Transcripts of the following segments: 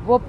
وہ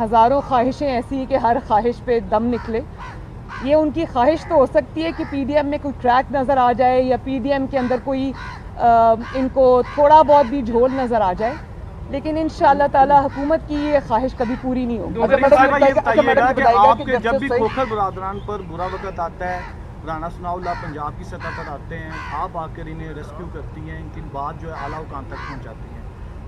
ہزاروں خواہشیں ایسی ہیں کہ ہر خواہش پہ دم نکلے. یہ ان کی خواہش تو ہو سکتی ہے کہ پی ڈی ایم میں کوئی ٹریک نظر آ جائے یا پی ڈی ایم کے اندر کوئی ان کو تھوڑا بہت بھی جھول نظر آ جائے, لیکن انشاءاللہ تعالی حکومت کی یہ خواہش کبھی پوری نہیں ہوگی. آپ کے جب بھی کھوکھر برادران پر برا وقت آتا ہے, رانا ثناء اللہ پنجاب کی سطح پر آتے ہیں, آپ آ کر انہیں ریسکیو کرتی ہیں, ان کی بات جو ہے اعلیٰ حکام تک پہنچاتی ہیں.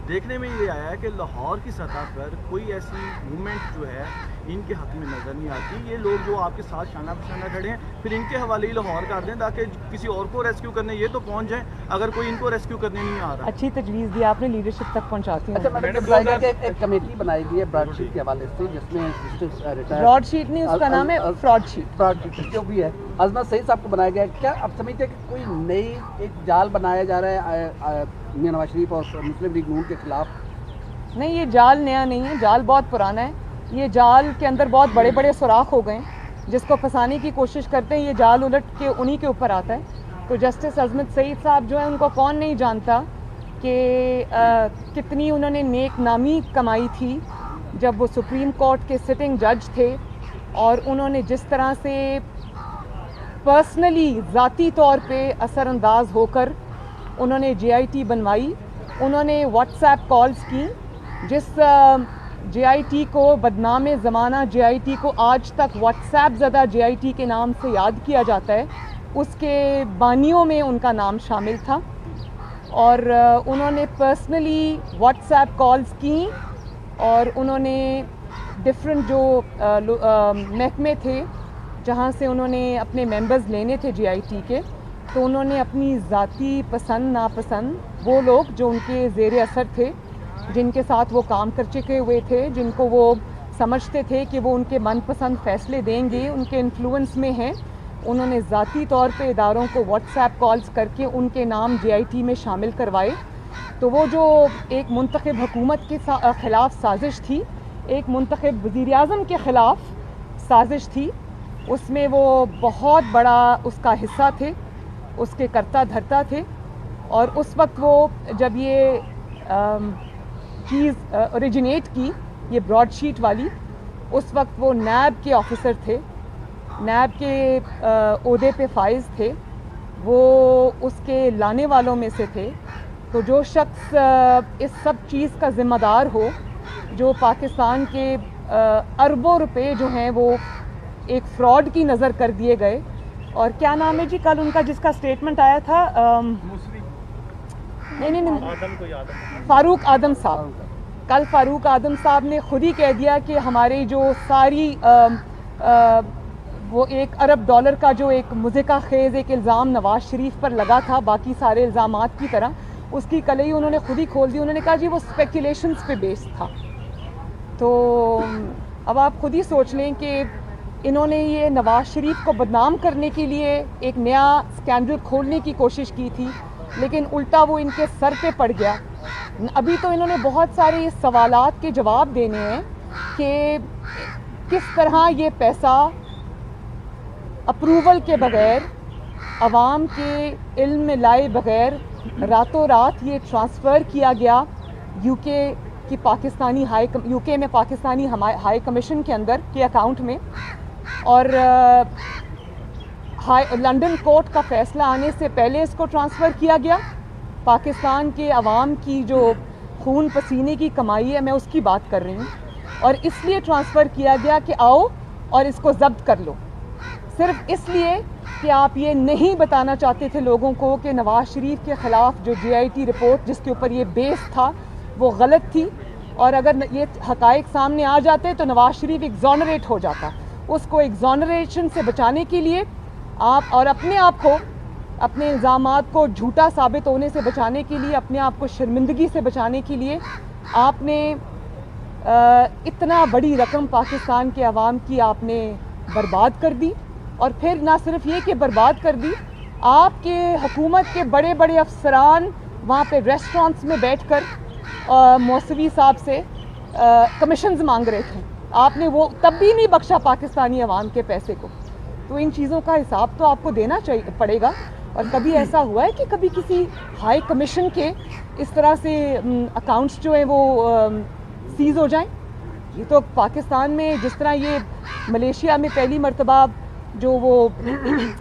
دیکھنے میں یہ آیا ہے کہ لاہور کی سطح پر کوئی ایسی موومنٹ جو ہے ان کے حق میں نظر نہیں آتی. یہ لوگ جو آپ کے ساتھ شانہ بشانہ کھڑے ہیں, پھر ان کے حوالے ہی لاہور کر دیں تاکہ کسی اور کو ریسکیو کرنے یہ تو پہنچ جائیں, اگر کوئی ان کو ریسکیو کرنے نہیں آ رہا. اچھی تجویز دی آپ نے, لیڈرشپ تک پہنچاتی اچھا میڈم, ایک کمیٹی بنائی گئی ہے براڈ شیٹ کے حوالے سے, جس میں براڈ شیٹ نہیں, اس کا نام ہے فراڈ شیٹ. فراڈ شیٹ جو بھی ہے عظمت سعید صاحب کو بنایا گیا. کیا آپ سمجھتے ہیں کہ کوئی نئی ایک جال بنایا جا رہا ہے میاں نواز شریف اور مسلم لیگ نون کے خلاف؟ نہیں, یہ جال نیا نہیں ہے, جال بہت پرانا ہے. یہ جال کے اندر بہت بڑے بڑے سوراخ ہو گئے ہیں, جس کو پھنسانے کی کوشش کرتے ہیں, یہ جال الٹ کے انہی کے اوپر آتا ہے. تو جسٹس عظمت سعید صاحب جو ہیں, ان کو کون نہیں جانتا کہ کتنی انہوں نے نیک نامی کمائی تھی جب وہ سپریم کورٹ کے سٹنگ جج تھے, اور انہوں نے جس طرح سے پرسنلی ذاتی طور پہ اثر انداز ہو کر انہوں نے جے آئی ٹی بنوائی. انہوں نے واٹس ایپ کالز کی, جس جے آئی ٹی کو بدنام زمانہ جے آئی ٹی کو آج تک واٹس ایپ زدہ جے آئی ٹی کے نام سے یاد کیا جاتا ہے, اس کے بانیوں میں ان کا نام شامل تھا. اور انہوں نے پرسنلی واٹس ایپ کالز کی, اور انہوں نے ڈفرینٹ جو محکمے تھے جہاں سے انہوں نے اپنے ممبرز لینے تھے جے آئی ٹی کے, تو انہوں نے اپنی ذاتی پسند ناپسند وہ لوگ جو ان کے زیر اثر تھے, جن کے ساتھ وہ کام کر چکے ہوئے تھے, جن کو وہ سمجھتے تھے کہ وہ ان کے من پسند فیصلے دیں گے, ان کے انفلوئنس میں ہیں, انہوں نے ذاتی طور پہ اداروں کو واٹس ایپ کالز کر کے ان کے نام جے آئی ٹی میں شامل کروائے. تو وہ جو ایک منتخب حکومت کے خلاف سازش تھی, ایک منتخب وزیر اعظم کے خلاف سازش تھی, اس میں وہ بہت بڑا اس کا حصہ تھے, اس کے کرتا دھرتا تھے. اور اس وقت وہ جب یہ چیز اوریجنیٹ کی, یہ براڈ شیٹ والی, اس وقت وہ نیب کے آفیسر تھے, نیب کے عہدے پہ فائز تھے, وہ اس کے لانے والوں میں سے تھے. تو جو شخص اس سب چیز کا ذمہ دار ہو, جو پاکستان کے اربوں روپے جو ہیں وہ ایک فراڈ کی نظر کر دیے گئے. اور کیا نام ہے جی کل ان کا جس کا اسٹیٹمنٹ آیا تھا, نہیں, فاروق اعظم صاحب. کل فاروق اعظم صاحب نے خود ہی کہہ دیا کہ ہماری جو ساری وہ $1 ارب کا جو ایک مضحکہ خیز ایک الزام نواز شریف پر لگا تھا باقی سارے الزامات کی طرح, اس کی کلئی انہوں نے خود ہی کھول دی. انہوں نے کہا جی وہ اسپیکولیشنز پہ بیس تھا. تو اب آپ خود ہی سوچ لیں کہ انہوں نے یہ نواز شریف کو بدنام کرنے کے لیے ایک نیا اسکینڈل کھولنے کی کوشش کی تھی, لیکن الٹا وہ ان کے سر پہ پڑ گیا. ابھی تو انہوں نے بہت سارے سوالات کے جواب دینے ہیں کہ کس طرح یہ پیسہ اپروول کے بغیر, عوام کے علم میں لائے بغیر راتوں رات یہ ٹرانسفر کیا گیا یو کے کی پاکستانی یو کے میں پاکستانی ہائی کمیشن کے اندر کے اکاؤنٹ میں. اور لنڈن کورٹ کا فیصلہ آنے سے پہلے اس کو ٹرانسفر کیا گیا. پاکستان کے عوام کی جو خون پسینے کی کمائی ہے, میں اس کی بات کر رہی ہوں, اور اس لیے ٹرانسفر کیا گیا کہ آؤ اور اس کو ضبط کر لو, صرف اس لیے کہ آپ یہ نہیں بتانا چاہتے تھے لوگوں کو کہ نواز شریف کے خلاف جو جے آئی ٹی رپورٹ جس کے اوپر یہ بیس تھا وہ غلط تھی, اور اگر یہ حقائق سامنے آ جاتے تو نواز شریف ایگزونریٹ ہو جاتا. اس کو ایگزونریشن سے بچانے کے لیے آپ اور اپنے آپ کو, اپنے الزامات کو جھوٹا ثابت ہونے سے بچانے کے لیے, اپنے آپ کو شرمندگی سے بچانے کے لیے آپ نے اتنا بڑی رقم پاکستان کے عوام کی آپ نے برباد کر دی. اور پھر نہ صرف یہ کہ برباد کر دی, آپ کے حکومت کے بڑے بڑے افسران وہاں پہ ریسٹورانٹس میں بیٹھ کر موسوی صاحب سے کمیشنز مانگ رہے تھے. آپ نے وہ تب بھی نہیں بخشا پاکستانی عوام کے پیسے کو. تو ان چیزوں کا حساب تو آپ کو دینا پڑے گا. اور کبھی ایسا ہوا ہے کہ کبھی کسی ہائی کمیشن کے اس طرح سے اکاؤنٹس جو ہیں وہ سیز ہو جائیں؟ یہ تو پاکستان میں جس طرح یہ ملیشیا میں پہلی مرتبہ جو وہ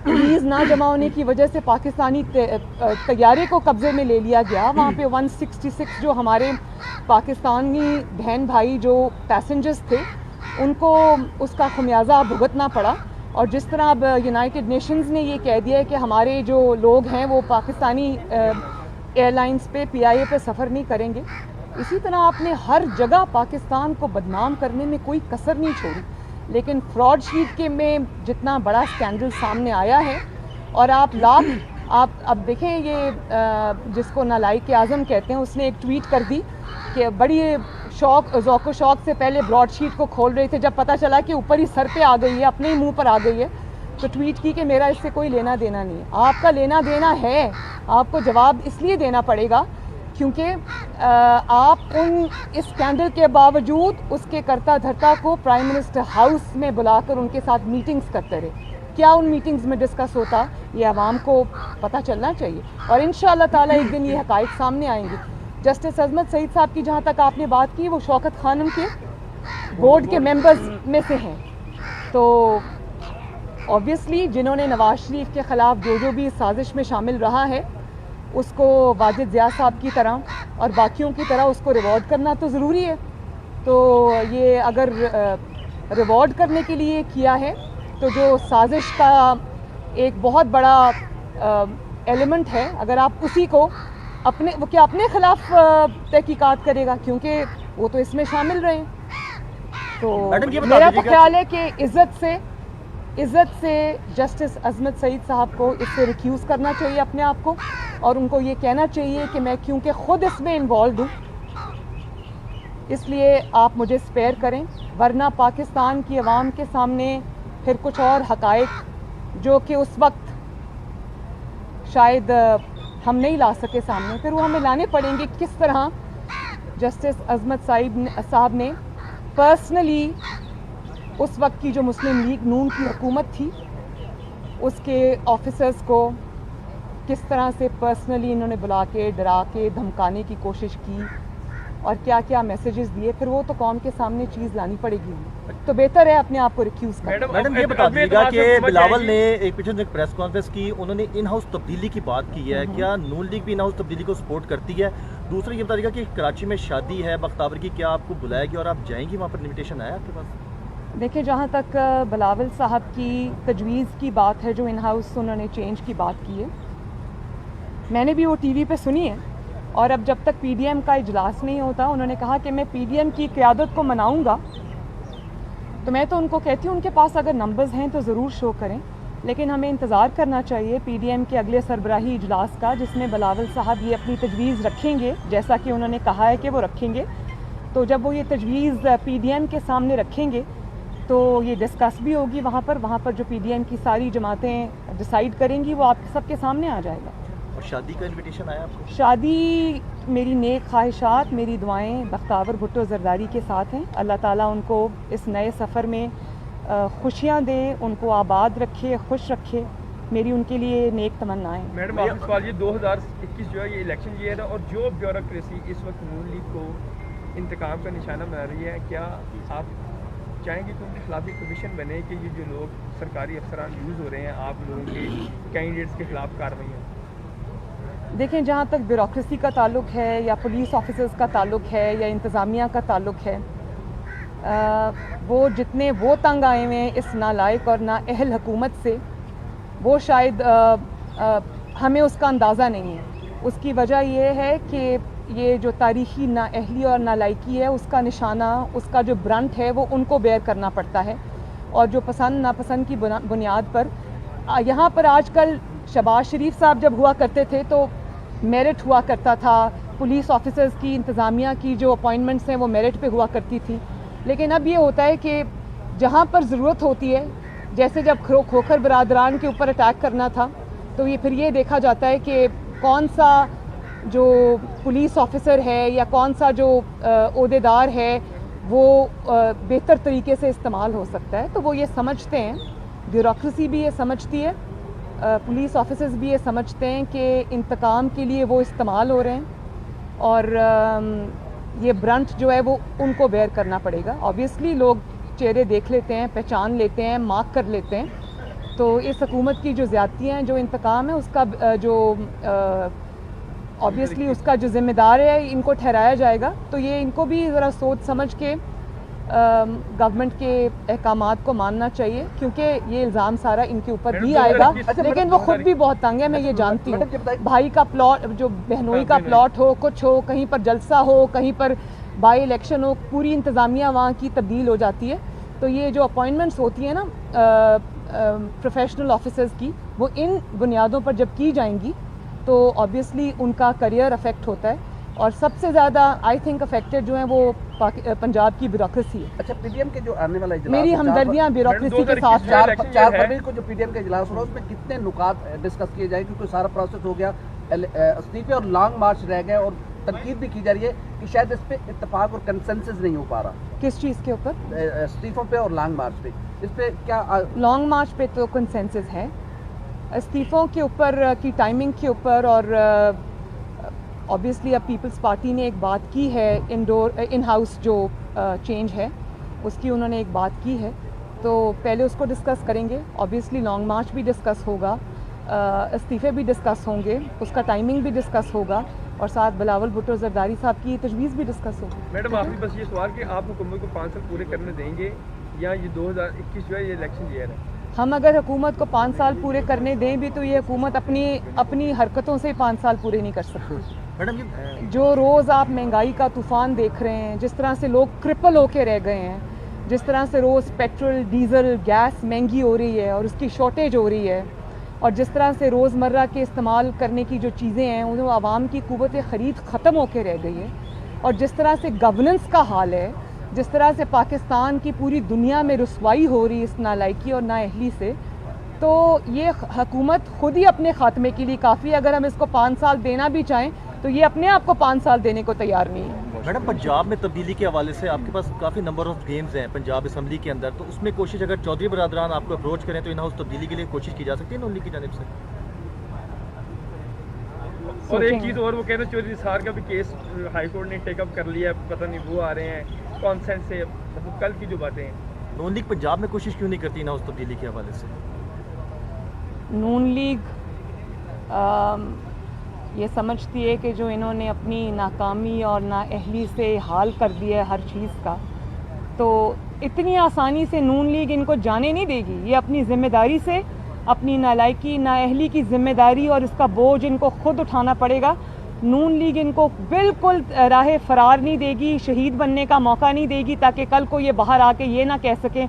پولیس نہ جمع ہونے کی وجہ سے پاکستانی طیارے کو قبضے میں لے لیا گیا، وہاں پہ 166 جو ہمارے پاکستانی بہن بھائی جو پیسنجرز تھے ان کو اس کا خمیازہ بھگتنا پڑا، اور جس طرح اب یونائٹڈ نیشنز نے یہ کہہ دیا ہے کہ ہمارے جو لوگ ہیں وہ پاکستانی ایئر لائنز پہ PIA پہ سفر نہیں کریں گے، اسی طرح آپ نے ہر جگہ پاکستان کو بدنام کرنے میں کوئی کسر نہیں چھوڑی۔ لیکن فراڈ شیٹ کے میں جتنا بڑا اسکینڈل سامنے آیا ہے، اور آپ اب دیکھیں یہ جس کو نالائق اعظم کہتے ہیں، اس نے ایک ٹویٹ کر دی کہ بڑی ذوق و شوق سے پہلے براڈ شیٹ کو کھول رہے تھے، جب پتہ چلا کہ اوپر ہی سر پہ آ گئی ہے، اپنے ہی منہ پر آ گئی ہے، تو ٹویٹ کی کہ میرا اس سے کوئی لینا دینا نہیں ہے۔ آپ کا لینا دینا ہے، آپ کو جواب اس لیے دینا پڑے گا کیونکہ آپ اس اسکینڈل کے باوجود اس کے کرتا دھرتا کو پرائم منسٹر ہاؤس میں بلا کر ان کے ساتھ میٹنگز کرتے رہے۔ کیا ان میٹنگز میں ڈسکس ہوتا یہ عوام کو پتہ چلنا چاہیے، اور انشاءاللہ تعالیٰ ایک دن یہ حقائق سامنے آئیں گے۔ جسٹس عظمت سعید صاحب کی جہاں تک آپ نے بات کی، وہ شوکت خانم کے بورڈ کے ممبرز میں سے ہیں، تو اوبیسلی جنہوں نے نواز شریف کے خلاف جو بھی سازش میں شامل رہا ہے، اس کو واجد ضیاء صاحب کی طرح اور باقیوں کی طرح اس کو ریوارڈ کرنا تو ضروری ہے۔ تو یہ اگر ریوارڈ کرنے کے لیے کیا ہے تو جو سازش کا ایک بہت بڑا ایلیمنٹ ہے، اگر آپ اسی کو اپنے خلاف تحقیقات کرے گا، کیونکہ وہ تو اس میں شامل رہے ہیں۔ تو میرا تو خیال ہے کہ عزت سے جسٹس عظمت سعید صاحب کو اس سے ریکیوز کرنا چاہیے اپنے آپ کو، اور ان کو یہ کہنا چاہیے کہ میں کیونکہ خود اس میں انوالوڈ ہوں اس لیے آپ مجھے اسپیئر کریں، ورنہ پاکستان کی عوام کے سامنے پھر کچھ اور حقائق جو کہ اس وقت شاید ہم نہیں لا سکے سامنے، پھر وہ ہمیں لانے پڑیں گے۔ کس طرح جسٹس عظمت صاحب نے پرسنلی اس وقت کی جو مسلم لیگ نون کی حکومت تھی اس کے آفیسرز کو کس طرح سے پرسنلی انہوں نے بلا کے ڈرا کے دھمکانے کی کوشش کی، اور کیا کیا میسیجز دیے، پھر وہ تو قوم کے سامنے چیز لانی پڑے گی، تو بہتر ہے اپنے آپ کو ریکیوز کرنا۔ میڈم یہ بتا دیجیے گا کہ بلاول نے ایک پیچھے ایک پریس کانفرنس کی، انہوں نے ان ہاؤس تبدیلی کی بات کی ہے، کیا نون لیگ بھی ان ہاؤس تبدیلی کو سپورٹ کرتی ہے؟ دوسرا یہ بتا دیجیے گا کہ کراچی میں شادی ہے بختاور کی، کیا آپ کو بلایا گیا اور آپ جائیں گی وہاں پر؟ انویٹیشن آیا آپ کے پاس؟ دیکھیں، جہاں تک بلاول صاحب کی تجویز کی بات ہے، جو ان ہاؤس انہوں نے چینج کی بات کی ہے، میں نے بھی وہ ٹی وی پہ سنی ہے، اور اب جب تک PDM کا اجلاس نہیں ہوتا، انہوں نے کہا کہ میں PDM کی قیادت کو مناؤں گا، تو میں تو ان کو کہتی ہوں ان کے پاس اگر نمبرز ہیں تو ضرور شو کریں، لیکن ہمیں انتظار کرنا چاہیے PDM کے اگلے سربراہی اجلاس کا، جس میں بلاول صاحب یہ اپنی تجویز رکھیں گے، جیسا کہ انہوں نے کہا ہے کہ وہ رکھیں گے۔ تو جب وہ یہ تجویز PDM کے سامنے رکھیں گے تو یہ ڈسکس بھی ہوگی وہاں پر جو PDM کی ساری جماعتیں ڈیسائیڈ کریں گی، وہ آپ سب کے سامنے آ جائے گا۔ اور شادی کا انویٹیشن آیا آپ کو؟ شادی، میری نیک خواہشات، میری دعائیں بختاور بھٹو زرداری کے ساتھ ہیں۔ اللہ تعالیٰ ان کو اس نئے سفر میں خوشیاں دے، ان کو آباد رکھے، خوش رکھے، میری ان کے لیے نیک تمنائیں۔ میڈم آپ سوال یہ 2021 جو ہے یہ الیکشن ایئر ہے، اور جو بیوروکریسی اس وقت نون لیگ کو انتقام کا نشانہ بنا رہی ہے، کیا آپ چاہیں گے کہ ان کے خلاف ایک کمیشن بنے کہ یہ جو لوگ سرکاری افسران یوز ہو رہے ہیں آپ لوگوں کے کینڈیڈیٹس کے خلاف کارروائی ہیں؟ دیکھیں، جہاں تک بیوروکریسی کا تعلق ہے، یا پولیس آفیسرز کا تعلق ہے، یا انتظامیہ کا تعلق ہے، وہ جتنے وہ تنگ آئے ہوئے ہیں اس نالائق اور نااہل حکومت سے، وہ شاید ہمیں اس کا اندازہ نہیں ہے۔ اس کی وجہ یہ ہے کہ یہ جو تاریخی نااہلی اور نالائقی ہے، اس کا نشانہ، اس کا جو برنٹ ہے، وہ ان کو بیئر کرنا پڑتا ہے، اور جو پسند ناپسند کی بنیاد پر یہاں پر آج کل شہباز شریف صاحب جب ہوا کرتے تھے تو میرٹ ہوا کرتا تھا، پولیس آفیسرز کی، انتظامیہ کی جو اپوائنٹمنٹس ہیں وہ میرٹ پہ ہوا کرتی تھی، لیکن اب یہ ہوتا ہے کہ جہاں پر ضرورت ہوتی ہے، جیسے جب کھوکھر برادران کے اوپر اٹیک کرنا تھا، تو یہ پھر یہ دیکھا جاتا ہے کہ کون سا جو پولیس آفیسر ہے یا کون سا جو عہدیدار ہے وہ بہتر طریقے سے استعمال ہو سکتا ہے، تو وہ یہ سمجھتے ہیں، بیوروکریسی بھی یہ سمجھتی ہے، پولیس آفیسرز بھی یہ سمجھتے ہیں کہ انتقام کے لیے وہ استعمال ہو رہے ہیں، اور یہ برنٹ جو ہے وہ ان کو بیئر کرنا پڑے گا. آبویسلی لوگ چہرے دیکھ لیتے ہیں, پہچان لیتے ہیں, مارک کر لیتے ہیں, تو اس حکومت کی جو زیادتیاں ہیں, جو انتقام ہے, اس کا جو آبویسلی اس کا جو ذمہ دار ہے ان کو ٹھہرایا جائے گا. تو یہ ان کو بھی ذرا سوچ سمجھ کے گورنمنٹ کے احکامات کو ماننا چاہیے, کیونکہ یہ الزام سارا ان کے اوپر بھی آئے گا. لیکن وہ خود بھی بہت تنگ ہے, میں یہ جانتی ہوں. بھائی کا پلاٹ, جو بہنوئی کا پلاٹ ہو, کچھ ہو, کہیں پر جلسہ ہو, کہیں پر بائی الیکشن ہو, پوری انتظامیہ وہاں کی تبدیل ہو جاتی ہے. تو یہ جو اپوائنٹمنٹس ہوتی ہیں نا پروفیشنل آفیسرز کی, وہ ان بنیادوں پر جب کی جائیں گی تو آبویسلی ان کا کریئر افیکٹ ہوتا ہے. اور سب سے زیادہ آئی تھنک افیکٹڈ جو ہیں وہ پنجاب کی بیوروکریسی ہے. اچھا, پی ڈی ایم کے جو آنے والا اجلاس, میری ہمدردیاں بیوروکریسی کے ساتھ. 4 فروری کو جو پی ڈی ایم کا اجلاس ہو رہا ہے اس میں کتنے نکات ڈسکس کیے جائیں, کیونکہ سارا پروسیس ہو گیا, استعفے اور لانگ مارچ رہ گئے, اور تنقید بھی کی جا رہی ہے کہ شاید اس پہ اتفاق اور کنسنسس نہیں ہو پا رہا. کس چیز کے اوپر؟ استعفوں پہ اور لانگ مارچ پہ. اس پہ کیا لانگ مارچ پہ تو کنسنسس ہے, استعفوں کے اوپر کی ٹائمنگ کے اوپر, اور آبویسلی اب پیپلز پارٹی نے ایک بات کی ہے, ان ہاؤس جو چینج ہے اس کی انہوں نے ایک بات کی ہے, تو پہلے اس کو ڈسکس کریں گے. آبویسلی لانگ مارچ بھی ڈسکس ہوگا, استعفے بھی ڈسکس ہوں گے, اس کا ٹائمنگ بھی ڈسکس ہوگا, اور ساتھ بلاول بھٹو زرداری صاحب کی تجویز بھی ڈسکس ہوگی. میڈم آخری بس یہ سوال کہ آپ حکومت کو 5 سال پورے کرنے دیں گے یا یہ 2021 جو ہے یہ الیکشن ایئر ہے؟ ہم اگر حکومت کو 5 سال پورے کرنے دیں بھی تو یہ حکومت اپنی حرکتوں سے 5 سال پورے نہیں کر سکتی. جو روز آپ مہنگائی کا طوفان دیکھ رہے ہیں, جس طرح سے لوگ کرپل ہو کے رہ گئے ہیں, جس طرح سے روز پیٹرول, ڈیزل, گیس مہنگی ہو رہی ہے اور اس کی شارٹیج ہو رہی ہے, اور جس طرح سے روزمرہ کے استعمال کرنے کی جو چیزیں ہیں ان عوام کی قوت خرید ختم ہو کے رہ گئی ہے, اور جس طرح سے گورننس کا حال ہے, جس طرح سے پاکستان کی پوری دنیا میں رسوائی ہو رہی ہے اس نالائکی اور نااہلی سے, تو یہ حکومت خود ہی اپنے خاتمے کے لیے کافی ہے. اگر ہم اس کو 5 سال دینا بھی چاہیں تو یہ اپنے آپ کو 5 سال دینے کو تیار نہیں ہے. میڈم, پنجاب میں تبدیلی کے حوالے سے آپ کے پاس کافی نمبر آف گیمز ہیں پنجاب اسمبلی کے اندر, تو اس میں کوشش اگر چودھری برادران آپ کو اپروچ کریں تو ان ہاؤس تبدیلی کے لیے کوشش کی جا سکتی ہے نون لیگ کی جانب سے؟ اور ایک چیز اور, وہ کہہ رہے ہیں چودھری سار کا بھی کیس ہائی کورٹ نے ٹیک اپ کر لیا, پتہ نہیں وہ آ رہے ہیں کانسنٹ سے, مطلب کل کی جو باتیں ہیں. نون لیگ پنجاب میں کوشش کیوں نہیں کرتی ان ہاؤس تبدیلی کے حوالے سے؟ نون لیگ یہ سمجھتی ہے کہ جو انہوں نے اپنی ناکامی اور نااہلی سے حال کر دیا ہے ہر چیز کا, تو اتنی آسانی سے نون لیگ ان کو جانے نہیں دے گی. یہ اپنی ذمہ داری سے, اپنی نالائکی نااہلی کی ذمہ داری اور اس کا بوجھ ان کو خود اٹھانا پڑے گا. نون لیگ ان کو بالکل راہ فرار نہیں دے گی, شہید بننے کا موقع نہیں دے گی, تاکہ کل کو یہ باہر آ کے یہ نہ کہہ سکیں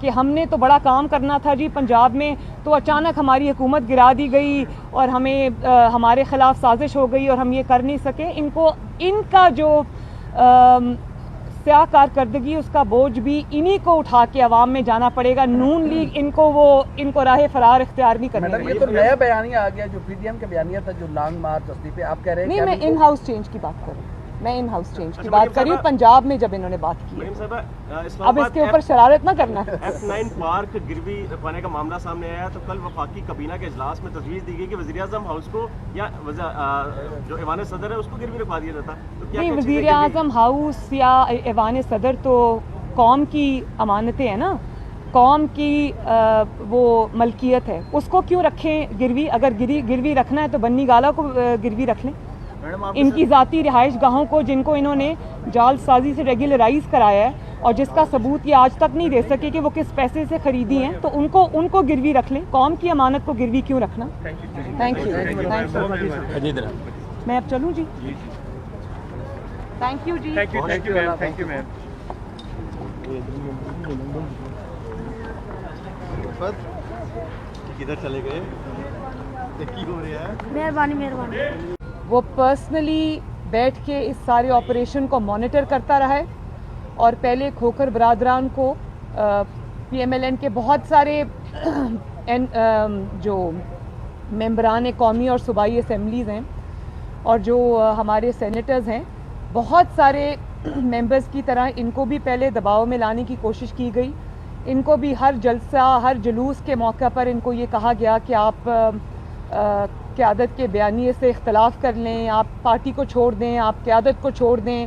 کہ ہم نے تو بڑا کام کرنا تھا جی پنجاب میں, تو اچانک ہماری حکومت گرا دی گئی اور ہمیں ہمارے خلاف سازش ہو گئی اور ہم یہ کر نہیں سکے. ان کا جو سیاہ کارکردگی اس کا بوجھ بھی انہی کو اٹھا کے عوام میں جانا پڑے گا. نون لیگ ان کو راہ فرار اختیار نہیں کرنے میڈم, یہ تو نیا بیانیہ آ گیا جو پی ڈی ایم کا بیانیہ تھا, جو لانگ مارچ استعفے, آپ کہہ رہے ہیں نہیں, میں ان ہاؤس چینج کی بات کر رہی ہوں. میں ان ہاؤس چینج کی بات کر رہی ہوں پنجاب میں جب انہوں نے بات کی. اب اس کے اوپر شرارت نہ کرنا. F9 پارک گروی رکھوانے کا معاملہ سامنے آیا, تو کل وفاقی کابینہ کے اجلاس میں تجویز دی گئی کہ وزیر اعظم ہاؤس کو یا جو ایوان صدر ہے اس کو گروی رکھوا دیا جاتا. نہیں, وزیر اعظم ہاؤس یا ایوان صدر تو قوم کی امانتیں ہیں نا, قوم کی وہ ملکیت ہے, اس کو کیوں رکھیں گروی؟ اگر گروی رکھنا ہے تو بنی گالا کو گروی رکھ لیں. ان کی ذاتی رہائش گاہوں کو جن کو انہوں نے جال سازی سے ریگولرائز کرایا ہے اور جس کا ثبوت یہ آج تک نہیں دے سکے کہ وہ کس پیسے سے خریدی ہیں, تو ان کو گروی رکھ لیں. قوم کی امانت کو گروی کیوں رکھنا؟ Thank you. میں اب چلوں جی؟ تھینک یو جی. Thank you ma'am. کدھر چلے گئے؟ مہربانی. وہ پرسنلی بیٹھ کے اس سارے آپریشن کو مانیٹر کرتا رہا ہے, اور پہلے کھوکھر برادران کو پی ایم ایل این کے بہت سارے جو ممبران قومی اور صوبائی اسمبلیز ہیں اور جو ہمارے سینیٹرز ہیں, بہت سارے ممبرز کی طرح ان کو بھی پہلے دباؤ میں لانے کی کوشش کی گئی. ان کو بھی ہر جلسہ, ہر جلوس کے موقع پر ان کو یہ کہا گیا کہ آپ قیادت کے بیانیے سے اختلاف کر لیں, آپ پارٹی کو چھوڑ دیں, آپ قیادت کو چھوڑ دیں,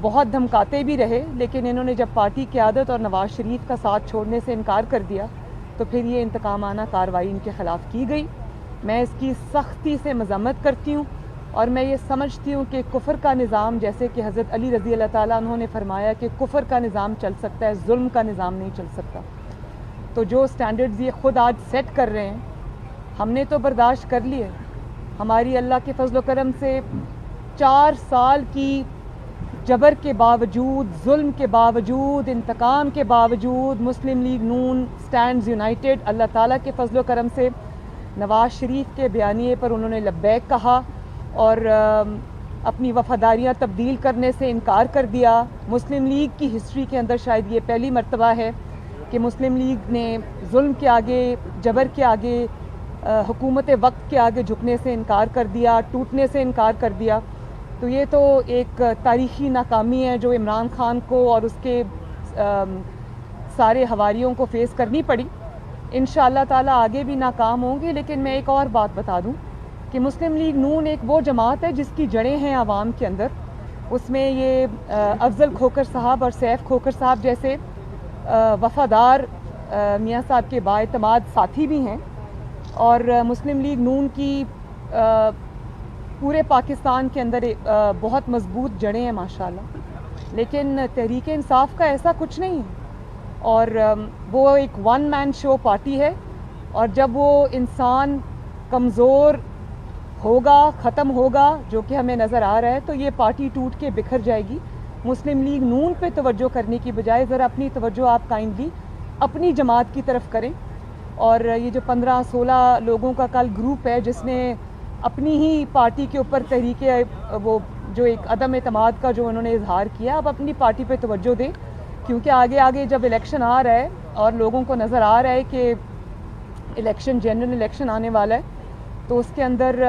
بہت دھمکاتے بھی رہے، لیکن انہوں نے جب پارٹی قیادت اور نواز شریف کا ساتھ چھوڑنے سے انکار کر دیا تو پھر یہ انتقامانہ کارروائی ان کے خلاف کی گئی۔ میں اس کی سختی سے مذمت کرتی ہوں، اور میں یہ سمجھتی ہوں کہ کفر کا نظام، جیسے کہ حضرت علی رضی اللہ تعالیٰ عنہ نے فرمایا کہ کفر کا نظام چل سکتا ہے، ظلم کا نظام نہیں چل سکتا۔ تو جو سٹینڈرڈز یہ خود آج سیٹ کر رہے ہیں، ہم نے تو برداشت کر لیے۔ ہماری اللہ کے فضل و کرم سے 4 سال کی جبر کے باوجود، ظلم کے باوجود، انتقام کے باوجود مسلم لیگ نون سٹینڈز یونائٹڈ۔ اللہ تعالیٰ کے فضل و کرم سے نواز شریف کے بیانیے پر انہوں نے لبیک کہا اور اپنی وفاداریاں تبدیل کرنے سے انکار کر دیا۔ مسلم لیگ کی ہسٹری کے اندر شاید یہ پہلی مرتبہ ہے کہ مسلم لیگ نے ظلم کے آگے، جبر کے آگے، حکومت وقت کے آگے جھکنے سے انکار کر دیا، ٹوٹنے سے انکار کر دیا۔ تو یہ تو ایک تاریخی ناکامی ہے جو عمران خان کو اور اس کے سارے حواریوں کو فیس کرنی پڑی۔ انشاءاللہ تعالیٰ آگے بھی ناکام ہوں گے، لیکن میں ایک اور بات بتا دوں کہ مسلم لیگ نون ایک وہ جماعت ہے جس کی جڑیں ہیں عوام کے اندر۔ اس میں یہ افضل کھوکھر صاحب اور سیف کھوکھر صاحب جیسے وفادار میاں صاحب کے بااعتماد ساتھی بھی ہیں، اور مسلم لیگ نون کی پورے پاکستان کے اندر بہت مضبوط جڑیں ہیں ماشاءاللہ۔ لیکن تحریک انصاف کا ایسا کچھ نہیں ہے، اور وہ ایک ون مین شو پارٹی ہے، اور جب وہ انسان کمزور ہوگا، ختم ہوگا، جو کہ ہمیں نظر آ رہا ہے، تو یہ پارٹی ٹوٹ کے بکھر جائے گی۔ مسلم لیگ نون پہ توجہ کرنے کی بجائے ذرا اپنی توجہ آپ کائنڈلی اپنی جماعت کی طرف کریں۔ اور یہ جو 15-16 لوگوں کا کل گروپ ہے جس نے اپنی ہی پارٹی کے اوپر تحریک وہ جو ایک عدم اعتماد کا جو انہوں نے اظہار کیا، اب اپنی پارٹی پہ توجہ دیں، کیونکہ آگے جب الیکشن آ رہا ہے اور لوگوں کو نظر آ رہا ہے کہ الیکشن، جنرل الیکشن آنے والا ہے، تو اس کے اندر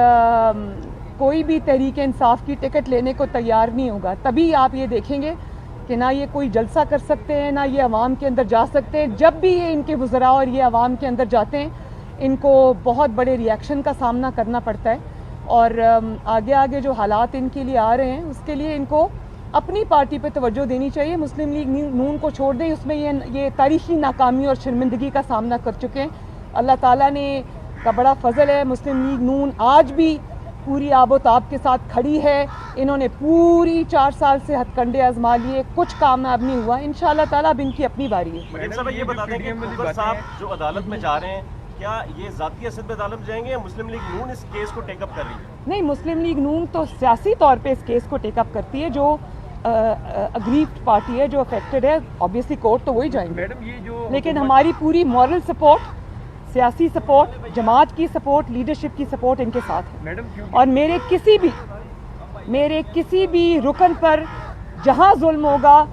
کوئی بھی تحریک انصاف کی ٹکٹ لینے کو تیار نہیں ہوگا۔ تبھی آپ یہ دیکھیں گے کہ نہ یہ کوئی جلسہ کر سکتے ہیں، نہ یہ عوام کے اندر جا سکتے ہیں۔ جب بھی یہ ان کے وزراء اور یہ عوام کے اندر جاتے ہیں، ان کو بہت بڑے ریاکشن کا سامنا کرنا پڑتا ہے، اور آگے جو حالات ان کے لیے آ رہے ہیں اس کے لیے ان کو اپنی پارٹی پہ توجہ دینی چاہیے۔ مسلم لیگ نون کو چھوڑ دیں، اس میں یہ تاریخی ناکامی اور شرمندگی کا سامنا کر چکے ہیں۔ اللہ تعالیٰ نے کا بڑا فضل ہے، مسلم لیگ نون آج بھی پوری آب و تاب کے ساتھ کھڑی ہے۔ انہوں نے پوری 4 سال سے ہتھ کنڈے آزما لیے، کچھ کامیاب نہیں ہوا۔ انشاءاللہ تعالیٰ اب ان کی اپنی باری ہے۔ مجھے صاحب یہ بتا دیں کہ کھوکھر صاحب جو عدالت میں جا رہے ہیں، کیا یہ ذاتی حیثیت میں عدالت جائیں گے یا مسلم لیگ نون اس کیس کو ٹیک اپ کر رہی ہے؟ نہیں، مسلم لیگ نون تو سیاسی طور پہ اس کیس کو ٹیک اپ کرتی ہے، جو اگریوڈ پارٹی ہے، جو افیکٹڈ ہے، آبویسلی کورٹ تو وہی جائیں گے، میڈم یہ جو لیکن ہماری پوری مورل سپورٹ، سیاسی سپورٹ، جماعت کی سپورٹ، لیڈرشپ کی سپورٹ ان کے ساتھ ہے۔ میڈم کیوں اور میرے کسی بھی رکن پر جہاں ظلم ہوگا،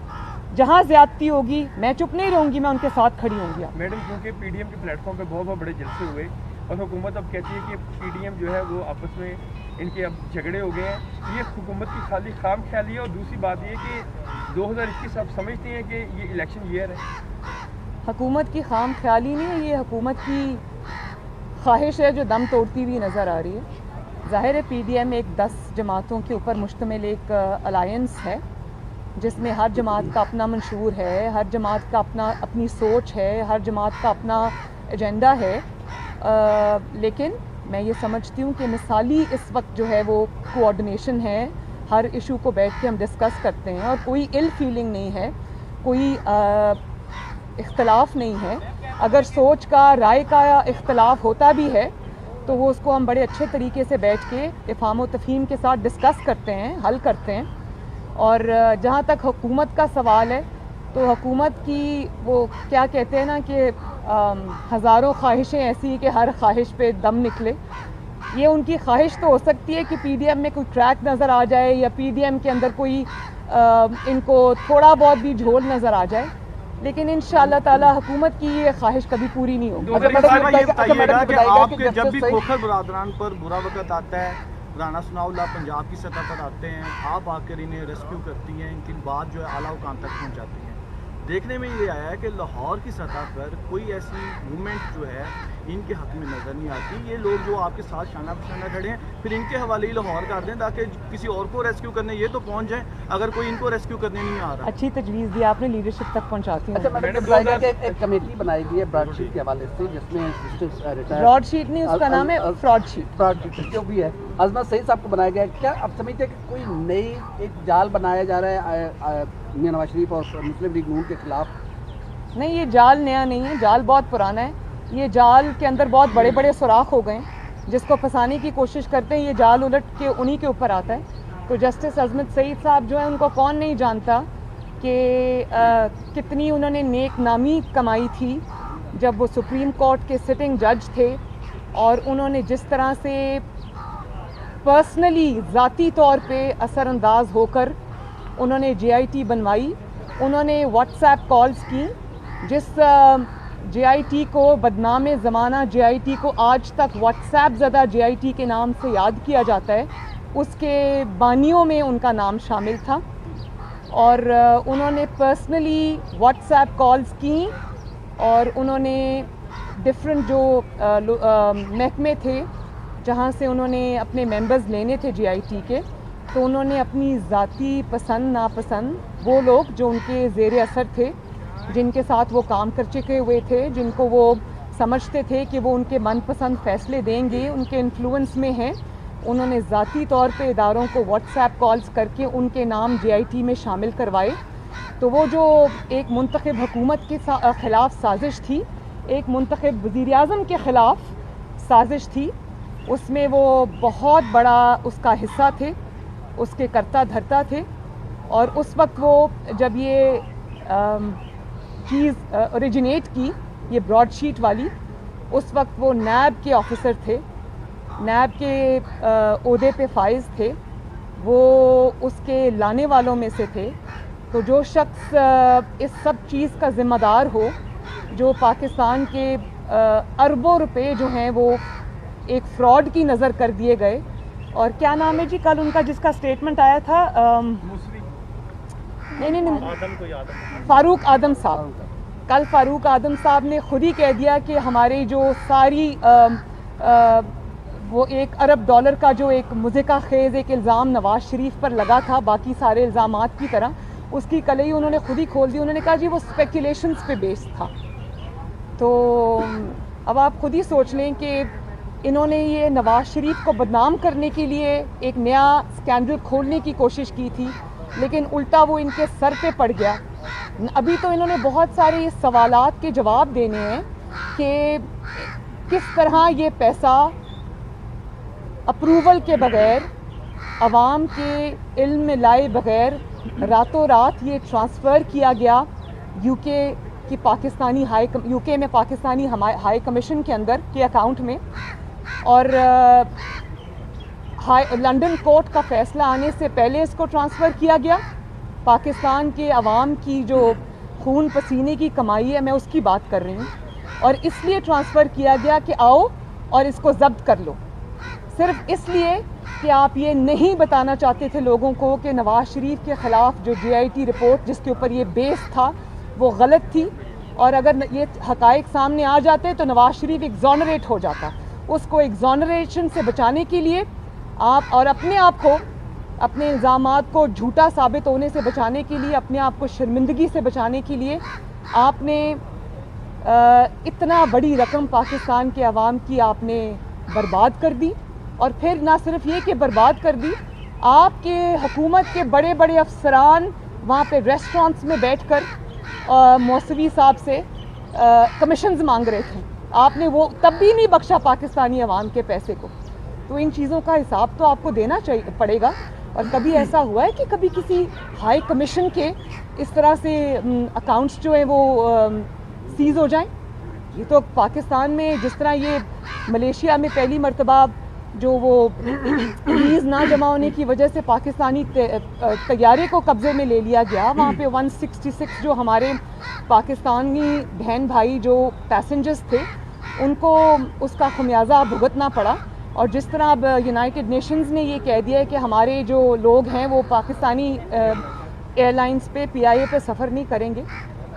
جہاں زیادتی ہوگی، میں چپ نہیں رہوں گی، میں ان کے ساتھ کھڑی ہوں گی۔ میڈم کیونکہ پی ڈی ایم کے پلیٹ فارم پہ بہت بڑے جلسے ہوئے اور حکومت اب کہتی ہے کہ پی ڈی ایم جو ہے وہ آپس میں ان کے اب جھگڑے ہو گئے ہیں، یہ حکومت کی خالی خام خیالی ہے، اور دوسری بات یہ کہ 2021 آپ سمجھتے ہیں کہ یہ الیکشن ایئر ہے؟ حکومت کی خام خیالی نہیں ہے، یہ حکومت کی خواہش ہے جو دم توڑتی ہوئی نظر آ رہی ہے۔ ظاہر ہے پی ڈی ایم ایک 10 جماعتوں کے اوپر مشتمل ایک الائنس ہے، جس میں ہر جماعت کا اپنا منشور ہے، ہر جماعت کا اپنی سوچ ہے، ہر جماعت کا اپنا ایجنڈا ہے، لیکن میں یہ سمجھتی ہوں کہ مثالی اس وقت جو ہے وہ کوآرڈینیشن ہے، ہر ایشو کو بیٹھ کے ہم ڈسکس کرتے ہیں، اور کوئی ال فیلنگ نہیں ہے، کوئی اختلاف نہیں ہے۔ اگر سوچ کا، رائے کا اختلاف ہوتا بھی ہے تو وہ اس کو ہم بڑے اچھے طریقے سے بیٹھ کے افہام و تفہیم کے ساتھ ڈسکس کرتے ہیں، حل کرتے ہیں۔ اور جہاں تک حکومت کا سوال ہے تو حکومت کی وہ کیا کہتے ہیں نا کہ ہزاروں خواہشیں ایسی کہ ہر خواہش پہ دم نکلے، یہ ان کی خواہش تو ہو سکتی ہے کہ پی ڈی ایم میں کوئی ٹریک نظر آ جائے، یا پی ڈی ایم کے اندر کوئی ان کو تھوڑا بہت بھی جھول نظر آ جائے، لیکن انشاءاللہ تعالی حکومت کی یہ خواہش کبھی پوری نہیں ہوگی۔ یہ بتائیے گا کہ آپ کے جب بھی کھوکھر برادران پر برا وقت آتا ہے، رانا ثناء اللہ پنجاب کی سطح پر آتے ہیں، آپ آ کر انہیں ریسکیو کرتی ہیں، ان کی بات جو ہے اعلیٰ حکام تک پہنچاتی ہیں۔ دیکھنے میں یہ آیا ہے کہ لاہور کی سطح پر کوئی ایسی موومنٹ جو ہے ان کے حق میں نظر نہیں آتی. یہ لوگ جو آپ کے ساتھ شانہ بشانہ کھڑے ہیں پھر ان کے حوالے ہی لاہور کر دیں تاکہ کسی اور کو ریسکیو کرنے یہ تو پہنچ جائیں اگر کوئی ان کو ریسکیو کرنے نہیں آ رہا. اچھی تجویز دی آپ نے, لیڈرشپ تک پہنچاتی اچھا ہوں. میں نے بتایا کہ ایک کمیٹی بنائی گئی ہے براڈ شیٹ کے حوالے سے جس میں براڈ شیٹ نہیں, اس کا نام ہے فراڈ شیٹ. براڈ شیٹ جو بھی ہے عظمت سعید صاحب کو بنایا گیا ہے. کیا آپ سمجھتے ہیں کہ کوئی نئی ایک جال بنایا جا رہا ہے میاں نواز شریف اور مسلم لیگ نون کے خلاف؟ نہیں, یہ جال نیا نہیں ہے, جال بہت پرانا ہے. یہ جال کے اندر بہت بڑے بڑے سوراخ ہو گئے ہیں, جس کو پھنسانے کی کوشش کرتے ہیں یہ جال الٹ کے انہی کے اوپر آتا ہے. تو جسٹس عظمت سعید صاحب جو ہیں ان کو کون نہیں جانتا کہ کتنی انہوں نے نیک نامی کمائی تھی جب وہ سپریم کورٹ کے سٹنگ جج تھے, اور انہوں نے جس طرح سے پرسنلی ذاتی طور پہ اثر انداز ہو کر انہوں نے جے آئی ٹی بنوائی. انہوں نے واٹس ایپ کالز کی, جس جے آئی ٹی کو بدنام زمانہ جے آئی ٹی کو آج تک واٹس ایپ زدہ جے آئی ٹی کے نام سے یاد کیا جاتا ہے, اس کے بانیوں میں ان کا نام شامل تھا. اور انہوں نے پرسنلی واٹس ایپ کالز کی, اور انہوں نے ڈفرینٹ جو محکمے تھے جہاں سے انہوں نے اپنے ممبرز لینے تھے جے آئی ٹی کے, تو انہوں نے اپنی ذاتی پسند ناپسند وہ لوگ جو ان کے زیر اثر تھے, جن کے ساتھ وہ کام کر چکے ہوئے تھے, جن کو وہ سمجھتے تھے کہ وہ ان کے من پسند فیصلے دیں گے, ان کے انفلوئنس میں ہیں, انہوں نے ذاتی طور پہ اداروں کو واٹس ایپ کالز کر کے ان کے نام جے آئی ٹی میں شامل کروائے. تو وہ جو ایک منتخب حکومت کے خلاف سازش تھی, ایک منتخب وزیر اعظم کے خلاف سازش تھی, اس میں وہ بہت بڑا اس کا حصہ تھے, اس کے کرتا دھرتا تھے. اور اس وقت وہ جب یہ چیز اوریجنیٹ کی, یہ براڈ شیٹ والی, اس وقت وہ نیب کے آفیسر تھے, نیب کے عہدے پہ فائز تھے, وہ اس کے لانے والوں میں سے تھے. تو جو شخص اس سب چیز کا ذمہ دار ہو, جو پاکستان کے اربوں روپے جو ہیں وہ ایک فراڈ کی نظر کر دیے گئے. اور کیا نام ہے جی کل ان کا جس کا اسٹیٹمنٹ آیا تھا, نہیں فاروق اعظم صاحب. کل فاروق اعظم صاحب نے خود ہی کہہ دیا کہ ہمارے جو ساری وہ $1 ارب کا جو ایک مضحکہ خیز ایک الزام نواز شریف پر لگا تھا باقی سارے الزامات کی طرح, اس کی کلئی انہوں نے خود ہی کھول دی. انہوں نے کہا جی وہ اسپیکولیشنز پہ بیس تھا. تو اب آپ خود ہی سوچ لیں کہ انہوں نے یہ نواز شریف کو بدنام کرنے کے لیے ایک نیا اسکینڈل کھولنے کی کوشش کی تھی, لیکن الٹا وہ ان کے سر پہ پڑ گیا. ابھی تو انہوں نے بہت سارے سوالات کے جواب دینے ہیں کہ کس طرح یہ پیسہ اپروول کے بغیر, عوام کے علم میں لائے بغیر راتوں رات یہ ٹرانسفر کیا گیا یو کے کی پاکستانی یو کے میں پاکستانی ہائی کمیشن کے اندر کے اکاؤنٹ میں. اور لنڈن کورٹ کا فیصلہ آنے سے پہلے اس کو ٹرانسفر کیا گیا. پاکستان کے عوام کی جو خون پسینے کی کمائی ہے, میں اس کی بات کر رہی ہوں, اور اس لیے ٹرانسفر کیا گیا کہ آؤ اور اس کو ضبط کر لو, صرف اس لیے کہ آپ یہ نہیں بتانا چاہتے تھے لوگوں کو کہ نواز شریف کے خلاف جو جے آئی ٹی رپورٹ جس کے اوپر یہ بیس تھا وہ غلط تھی, اور اگر یہ حقائق سامنے آ جاتے تو نواز شریف ایگزونریٹ ہو جاتا. اس کو ایگزونریشن سے بچانے کے لیے آپ, اور اپنے آپ کو, اپنے الزامات کو جھوٹا ثابت ہونے سے بچانے کے لیے, اپنے آپ کو شرمندگی سے بچانے کے لیے آپ نے اتنا بڑی رقم پاکستان کے عوام کی آپ نے برباد کر دی. اور پھر نہ صرف یہ کہ برباد کر دی, آپ کے حکومت کے بڑے بڑے افسران وہاں پہ ریسٹورانٹس میں بیٹھ کر موسوی صاحب سے کمیشنز مانگ رہے تھے. آپ نے وہ تب بھی نہیں بخشا پاکستانی عوام کے پیسے کو. تو ان چیزوں کا حساب تو آپ کو دینا پڑے گا. اور کبھی ایسا ہوا ہے کہ کبھی کسی ہائی کمیشن کے اس طرح سے اکاؤنٹس جو ہیں وہ سیز ہو جائیں؟ یہ تو پاکستان میں جس طرح یہ ملیشیا میں پہلی مرتبہ جو وہ پولیس نہ جمع ہونے کی وجہ سے پاکستانی طیارے کو قبضے میں لے لیا گیا, وہاں پہ 166 جو ہمارے پاکستانی بہن بھائی جو پیسنجرز تھے ان کو اس کا خمیازہ بھگتنا پڑا. اور جس طرح اب یونائٹڈ نیشنز نے یہ کہہ دیا ہے کہ ہمارے جو لوگ ہیں وہ پاکستانی ایئر لائنز پہ PIA پہ سفر نہیں کریں گے,